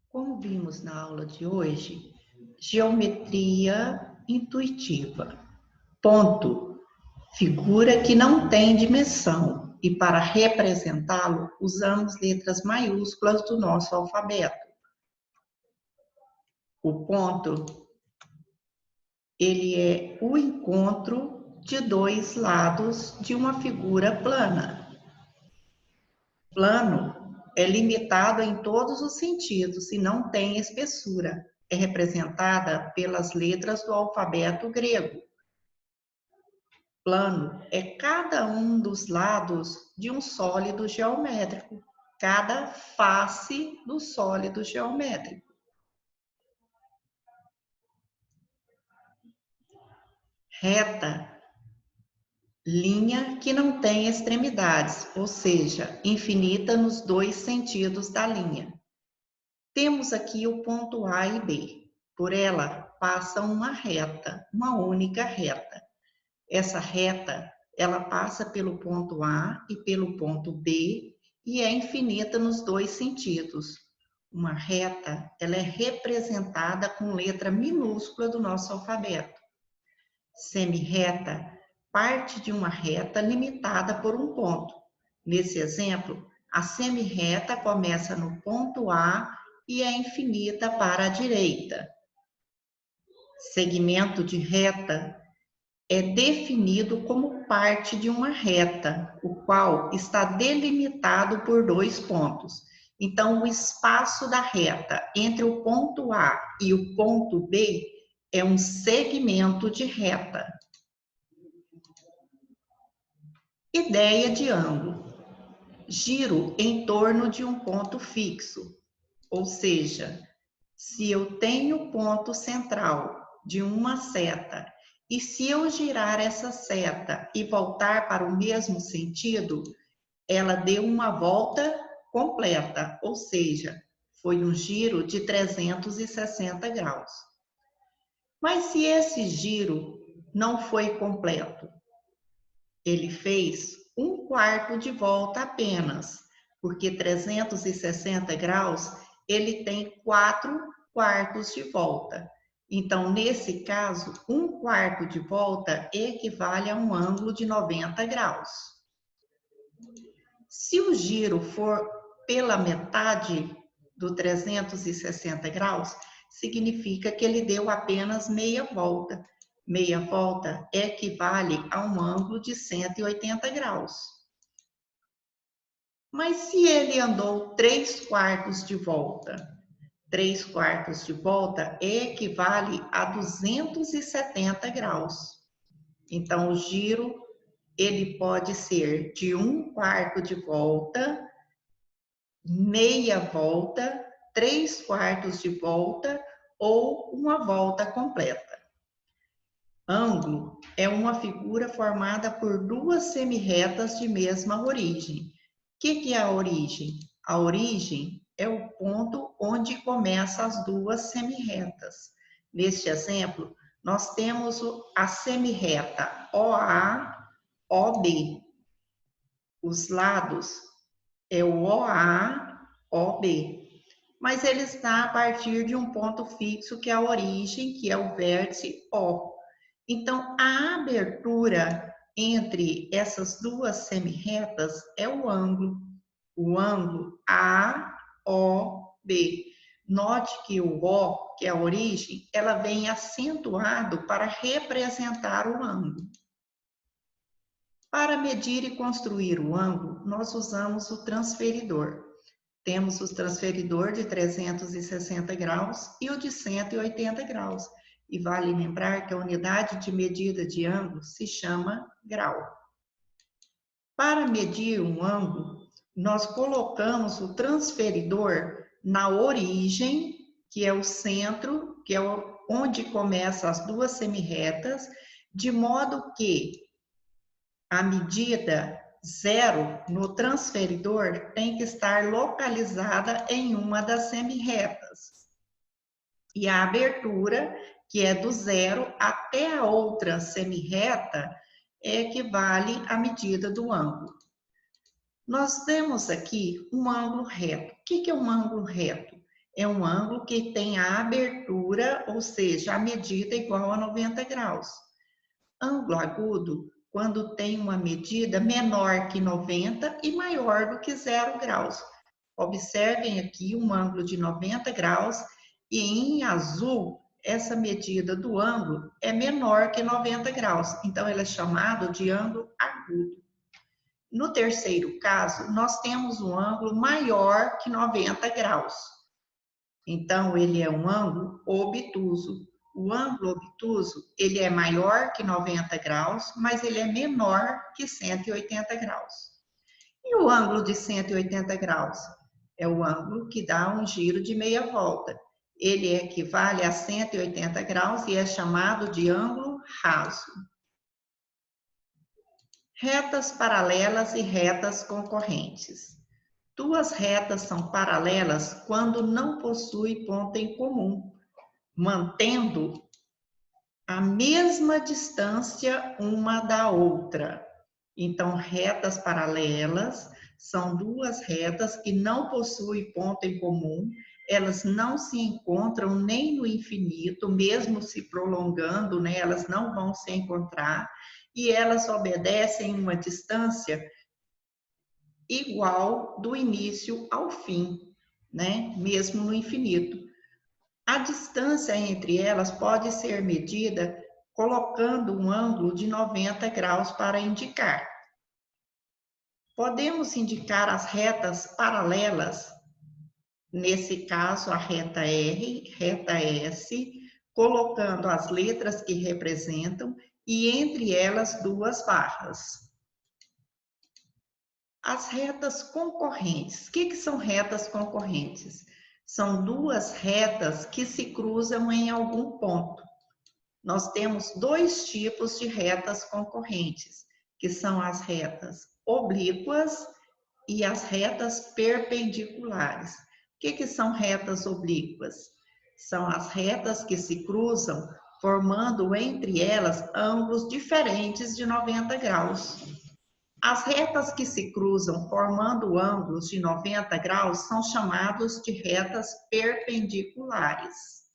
Como vimos na aula de hoje, geometria intuitiva. Ponto: figura que não tem dimensão e para representá-lo usamos letras maiúsculas do nosso alfabeto. O ponto, ele é o encontro de dois lados de uma figura plana. Plano é limitado em todos os sentidos e não tem espessura. É representada pelas letras do alfabeto grego. Plano é cada um dos lados de um sólido geométrico, cada face do sólido geométrico. Reta, linha que não tem extremidades, ou seja, infinita nos dois sentidos da linha. Temos aqui o ponto A e B. Por ela passa uma reta, uma única reta. Essa reta, ela passa pelo ponto A e pelo ponto B e é infinita nos dois sentidos. Uma reta, ela é representada com letra minúscula do nosso alfabeto. Semirreta parte de uma reta limitada por um ponto. Nesse exemplo, a semirreta começa no ponto A e é infinita para a direita. Segmento de reta é definido como parte de uma reta, o qual está delimitado por dois pontos. Então, o espaço da reta entre o ponto A e o ponto B é um segmento de reta. Ideia de ângulo. Giro em torno de um ponto fixo, ou seja, se eu tenho ponto central de uma seta e se eu girar essa seta e voltar para o mesmo sentido, ela deu uma volta completa, ou seja, foi um giro de 360 graus. Mas se esse giro não foi completo, ele fez um quarto de volta apenas, porque 360 graus, ele tem 4 quartos de volta. Então, nesse caso, um quarto de volta equivale a um ângulo de 90 graus. Se o giro for pela metade do 360 graus, significa que ele deu apenas meia volta. Meia volta equivale a um ângulo de 180 graus. Mas se ele andou 3 quartos de volta, 3 quartos de volta equivale a 270 graus. Então, o giro, ele pode ser de 1 quarto de volta, meia volta, 3 quartos de volta ou uma volta completa. Ângulo é uma figura formada por duas semirretas de mesma origem. O que é a origem? A origem é o ponto onde começam as duas semirretas. Neste exemplo, nós temos a semirreta OA, OB. Os lados é o OA, OB. Mas ele está a partir de um ponto fixo, que é a origem, que é o vértice O. Então, a abertura entre essas duas semirretas é o ângulo AOB. Note que o O, que é a origem, ela vem acentuado para representar o ângulo. Para medir e construir o ângulo, nós usamos o transferidor. Temos o transferidor de 360 graus e o de 180 graus. E vale lembrar que a unidade de medida de ângulo se chama grau. Para medir um ângulo, nós colocamos o transferidor na origem, que é o centro, que é onde começam as duas semirretas, de modo que a medida 0 no transferidor tem que estar localizada em uma das semirretas. E a abertura, que é do 0 até a outra semirreta, equivale à medida do ângulo. Nós temos aqui um ângulo reto. O que é um ângulo reto? é um ângulo que tem a abertura, ou seja, a medida igual a 90 graus. Ângulo agudo, quando tem uma medida menor que 90 e maior do que 0 graus. Observem aqui um ângulo de 90 graus e em azul, essa medida do ângulo é menor que 90 graus. Então, ele é chamado de ângulo agudo. No terceiro caso, nós temos um ângulo maior que 90 graus. Então, ele é um ângulo obtuso. O ângulo obtuso, ele é maior que 90 graus, mas ele é menor que 180 graus. E o ângulo de 180 graus? É o ângulo que dá um giro de meia volta. Ele equivale a 180 graus e é chamado de ângulo raso. Retas paralelas e retas concorrentes. Duas retas são paralelas quando não possuem ponto em comum, mantendo a mesma distância uma da outra. Então, retas paralelas são duas retas que não possuem ponto em comum, elas não se encontram nem no infinito, mesmo se prolongando, né, elas não vão se encontrar, e elas obedecem uma distância igual do início ao fim, né, mesmo no infinito. A distância entre elas pode ser medida colocando um ângulo de 90 graus para indicar. Podemos indicar as retas paralelas, nesse caso a reta R, reta S, colocando as letras que representam e entre elas duas barras. As retas concorrentes. O que são retas concorrentes? São duas retas que se cruzam em algum ponto. Nós temos dois tipos de retas concorrentes, que são as retas oblíquas e as retas perpendiculares. O que são retas oblíquas? São as retas que se cruzam, formando entre elas ângulos diferentes de 90 graus. As retas que se cruzam formando ângulos de 90 graus são chamadas de retas perpendiculares.